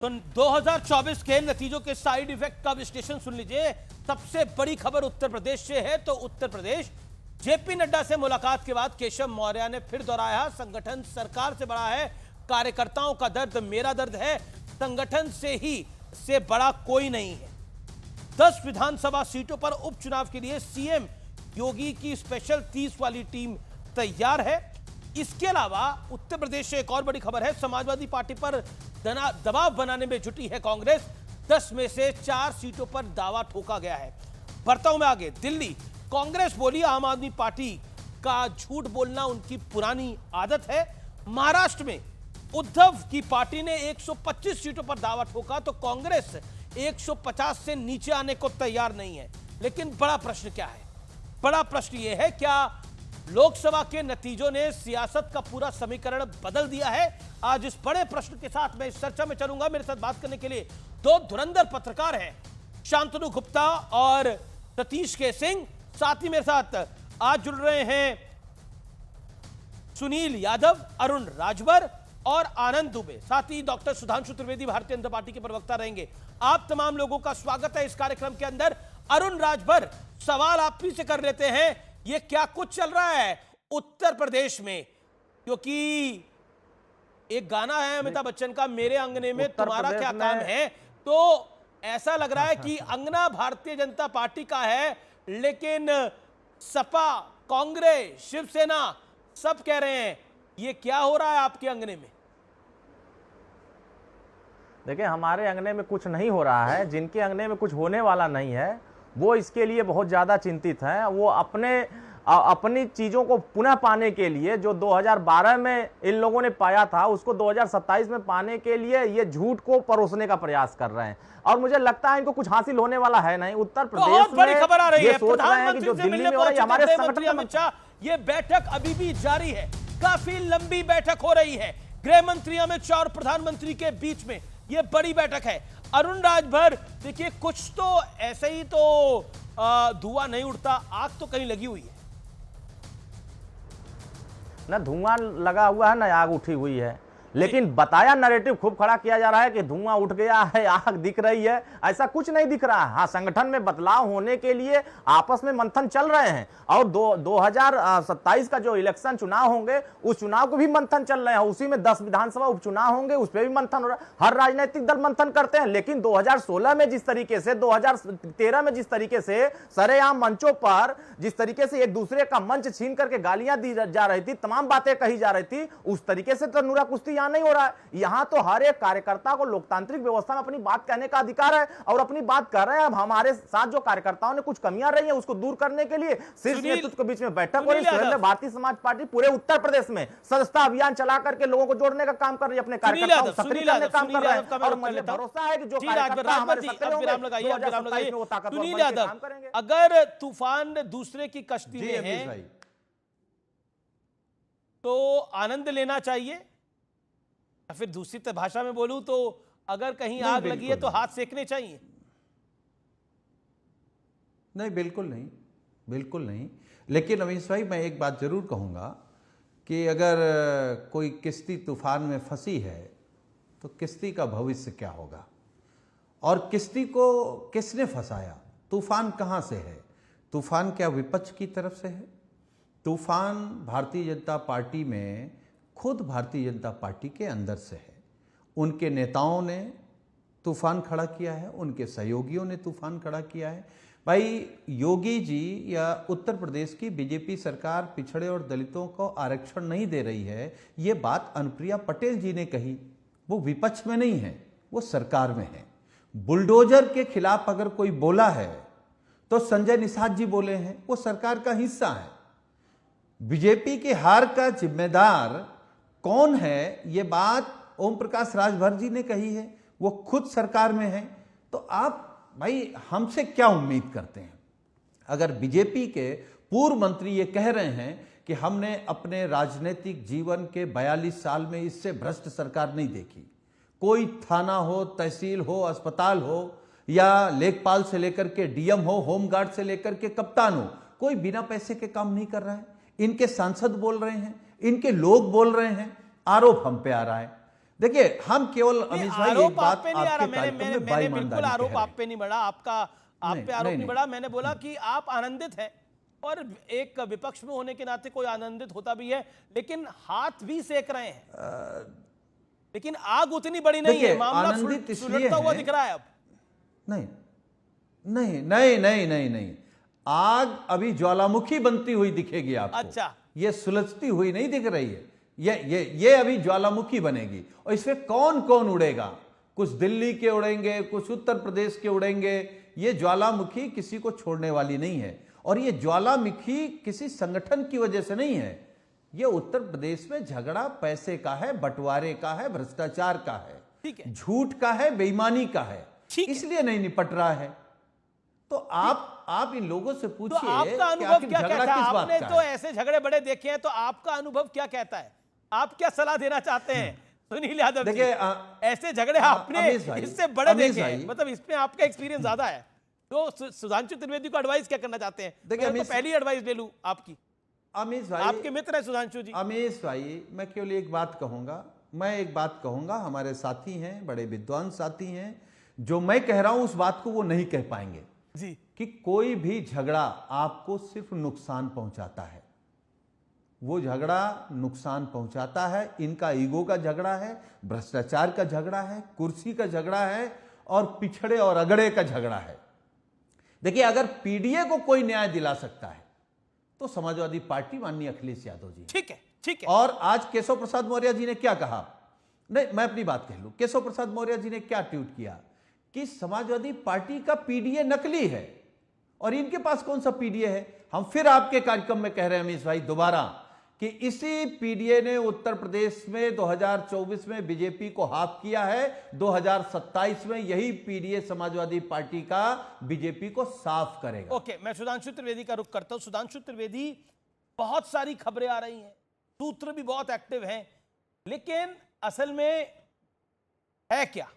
तो 2024 के नतीजों के साइड इफेक्ट का विश्लेषण सुन लीजिए। सबसे बड़ी खबर उत्तर प्रदेश से है। तो उत्तर प्रदेश जेपी नड्डा से मुलाकात के बाद केशव मौर्य ने फिर दोहराया, संगठन सरकार से बड़ा है, कार्यकर्ताओं का दर्द मेरा दर्द है, संगठन से बड़ा कोई नहीं है। 10 विधानसभा सीटों पर उपचुनाव के लिए सीएम योगी की स्पेशल 30 वाली टीम तैयार है। इसके अलावा उत्तर प्रदेश से एक और बड़ी खबर है, समाजवादी पार्टी पर दबाव बनाने में जुटी है कांग्रेस। 10 में से 4 सीटों पर दावा ठोका गया है। बढ़ता हूं मैं आगे। दिल्ली कांग्रेस बोली आम आदमी पार्टी का झूठ बोलना उनकी पुरानी आदत है। महाराष्ट्र में उद्धव की पार्टी ने 125 सीटों पर दावा ठोका, तो कांग्रेस 150 से नीचे आने को तैयार नहीं है। लेकिन बड़ा प्रश्न क्या है? बड़ा प्रश्न यह है, क्या लोकसभा के नतीजों ने सियासत का पूरा समीकरण बदल दिया है? आज इस बड़े प्रश्न के साथ मैं इस चर्चा में चलूंगा। मेरे साथ बात करने के लिए 2 धुरंधर पत्रकार हैं, शांतनु गुप्ता और सतीश के सिंह। साथ ही मेरे साथ आज जुड़ रहे हैं सुनील यादव, अरुण राजभर और आनंद दुबे। साथ ही डॉक्टर सुधांशु त्रिवेदी भारतीय जनता पार्टी के प्रवक्ता रहेंगे। आप तमाम लोगों का स्वागत है इस कार्यक्रम के अंदर। अरुण राजभर, सवाल आप ही से कर लेते हैं, ये क्या कुछ चल रहा है उत्तर प्रदेश में? क्योंकि एक गाना है अमिताभ बच्चन का, मेरे अंगने में तुम्हारा क्या काम है, तो ऐसा लग रहा है कि अंगना भारतीय जनता पार्टी का है, लेकिन सपा, कांग्रेस, शिवसेना सब कह रहे हैं ये क्या हो रहा है आपके अंगने में? देखिए, हमारे अंगने में कुछ नहीं हो रहा है। जिनके अंगने में कुछ होने वाला नहीं है वो इसके लिए बहुत ज्यादा चिंतित हैं। वो अपनी चीजों को पुनः पाने के लिए, जो 2012 में इन लोगों ने पाया था, उसको 2027 में पाने के लिए ये झूठ को परोसने का प्रयास कर रहे हैं। और मुझे लगता है इनको कुछ हासिल होने वाला है नहीं। उत्तर प्रदेश बड़ी खबर आ रही है, सोच रहे हैं कि जो दिल्ली में हो रही है, हमारे संगठन अमित शाह, ये बैठक अभी भी जारी है। काफी लंबी बैठक हो रही है गृह मंत्री अमित शाह और प्रधानमंत्री के बीच में। ये बड़ी बैठक है। अरुण राजभर, देखिए कुछ तो ऐसे ही तो धुआं नहीं उड़ता, आग तो कहीं लगी हुई है ना। धुआं लगा हुआ है ना आग उठी हुई है, लेकिन बताया नैरेटिव खूब खड़ा किया जा रहा है कि धुआं उठ गया है, आग दिख रही है। ऐसा कुछ नहीं दिख रहा है। हाँ, संगठन में बदलाव होने के लिए आपस में मंथन चल रहे हैं। और 2027 का जो इलेक्शन चुनाव होंगे, उस चुनाव को भी मंथन चल रहे हैं। उसी में 10 विधानसभा उपचुनाव होंगे, उस पर भी मंथन हो रहा है। हर राजनीतिक दल मंथन करते हैं। लेकिन 2016 में जिस तरीके से, 2013 में जिस तरीके से सरेआम मंचों पर जिस तरीके से एक दूसरे का मंच छीन करके गालियां दी जा रही थी, तमाम बातें कही जा रही थी, उस तरीके से तो नूरा कुश्ती यहां नहीं हो रहा है। यहां तो हर एक कार्यकर्ता को लोकतांत्रिक व्यवस्था में अपनी बात कहने का अधिकार है और अपनी बात कर रहे हैं। अब हमारे साथ जो कार्यकर्ताओं ने कुछ कमियां रही हैं, उसको दूर करने के लिए शीर्ष नेतृत्व के बीच में बैठक हो रही है। भारतीय समाज पार्टी पूरे उत्तर प्रदेश में सदस्यता अभियान चला करके लोगों को जोड़ने का काम कर रही है, अपने कार्यकर्ताओं को सक्रिय करने का काम कर रहे हैं। और मुझे भरोसा है कि जो कार्यकर्ता हमारे साथ में होंगे, सुनील यादव, अगर तूफान दूसरे की कश्ती में है तो आनंद लेना चाहिए, या फिर दूसरी भाषा में बोलूं तो अगर कहीं आग लगी है तो हाथ सेकने चाहिए? नहीं, बिल्कुल नहीं, बिल्कुल नहीं। लेकिन अमीश भाई, मैं एक बात जरूर कहूंगा कि अगर कोई किश्ती तूफान में फंसी है तो किश्ती का भविष्य क्या होगा, और किश्ती को किसने फंसाया? तूफान कहां से है? तूफान क्या विपक्ष की तरफ से है? तूफान भारतीय जनता पार्टी में, खुद भारतीय जनता पार्टी के अंदर से है। उनके नेताओं ने तूफान खड़ा किया है, उनके सहयोगियों ने तूफान खड़ा किया है। भाई, योगी जी या उत्तर प्रदेश की बीजेपी सरकार पिछड़े और दलितों को आरक्षण नहीं दे रही है, ये बात अनुप्रिया पटेल जी ने कही। वो विपक्ष में नहीं है, वो सरकार में है। बुलडोजर के खिलाफ अगर कोई बोला है तो संजय निषाद जी बोले हैं, वो सरकार का हिस्सा है। बीजेपी की हार का जिम्मेदार कौन है, ये बात ओम प्रकाश राजभर जी ने कही है, वो खुद सरकार में है। तो आप भाई हमसे क्या उम्मीद करते हैं? अगर बीजेपी के पूर्व मंत्री ये कह रहे हैं कि हमने अपने राजनीतिक जीवन के 42 साल में इससे भ्रष्ट सरकार नहीं देखी, कोई थाना हो, तहसील हो, अस्पताल हो, या लेखपाल से लेकर के डीएम हो, होमगार्ड से लेकर के कप्तान हो, कोई बिना पैसे के काम नहीं कर रहा है। इनके सांसद बोल रहे हैं, इनके लोग बोल रहे हैं, आरोप हम पे आ रहा है। देखिए, हम केवल नहीं, अमित भाई एक आरोप आप बात पे नहीं आ रहा। आपके मैंने कार्यक्रम मैंने में मैंने बिल्कुल बाईमानदारी आरोप कह रहे आप पे नहीं बढ़ा, आपका आप नहीं, पे आरोप नहीं, नहीं नहीं। बढ़ा। मैंने बोला कि आप आनंदित हैं और एक विपक्ष में होने के नाते कोई आनंदित होता भी है, लेकिन हाथ भी सेक रहे हैं। लेकिन आग उतनी बड़ी नहीं है, देखिए, मामला आनंदित इसलिए सुलगता हुआ है- दिख रहा है अब। नहीं नहीं नहीं नहीं नहीं नहीं, आग अभी ज्वालामुखी बनती हुई दिखेगी आपको। अच्छा। ये सुलझती हुई नहीं दिख रही है, ये अभी ज्वालामुखी बनेगी। और इसमें कौन कौन उड़ेगा, कुछ दिल्ली के उड़ेंगे, कुछ उत्तर प्रदेश के उड़ेंगे। ये ज्वालामुखी किसी को छोड़ने वाली नहीं है, और ये ज्वालामुखी किसी संगठन की वजह से नहीं है। ये उत्तर प्रदेश में झगड़ा पैसे का है, बंटवारे का है, भ्रष्टाचार का है, ठीक है। झूठ का है, बेईमानी का है, ठीक है। इसलिए नहीं निपट रहा है। तो आप इन लोगों से तो पूछिए आपका कि अनुभव आखिर क्या झगड़ा कहता है? किस बात आपने का तो है? ऐसे झगड़े बड़े देखे हैं, तो आपका अनुभव क्या कहता है? आप क्या सलाह देना चाहते हैं सुनील यादव जी? देखिए, ऐसे झगड़े आपने अमीश भाई, इससे बड़े अमीश देखे हैं, भाई। मतलब इसमें आपका एक्सपीरियंस ज्यादा है। तो सुधांशु त्रिवेदी को एडवाइस क्या करना चाहते हैं? देखिए, मैं तो अमीश- पहली एडवाइस ले लूं आपकी। अमीश भाई, आपके मित्र है सुधांशु जी। अमीश भाई, मैं केवल एक बात कहूंगा, हमारे साथी हैं, बड़े विद्वान साथी हैं, जो मैं कह रहा हूं उस बात को वो नहीं कह पाएंगे जी। कि कोई भी झगड़ा आपको सिर्फ नुकसान पहुंचाता है। वो झगड़ा नुकसान पहुंचाता है। इनका ईगो का झगड़ा है, भ्रष्टाचार का झगड़ा है, कुर्सी का झगड़ा है, और पिछड़े और अगड़े का झगड़ा है। देखिए, अगर पीडीए को कोई न्याय दिला सकता है तो समाजवादी पार्टी, माननीय अखिलेश यादव जी। ठीक है, ठीक है। और आज केशव प्रसाद मौर्य जी ने क्या कहा, नहीं मैं अपनी बात कह लूं, केशव प्रसाद मौर्य जी ने क्या ट्वीट किया कि समाजवादी पार्टी का पीडीए नकली है, और इनके पास कौन सा पीडीए है। हम फिर आपके कार्यक्रम में कह रहे हैं अमीश भाई दोबारा कि इसी पीडीए ने उत्तर प्रदेश में 2024 में बीजेपी को हाफ किया है, 2027 में यही पीडीए समाजवादी पार्टी का बीजेपी को साफ करेगा। ओके, मैं सुधांशु त्रिवेदी का रुख करता हूं। सुधांशु त्रिवेदी, बहुत सारी खबरें आ रही हैं, सूत्र भी बहुत एक्टिव हैं, लेकिन असल में है क्या?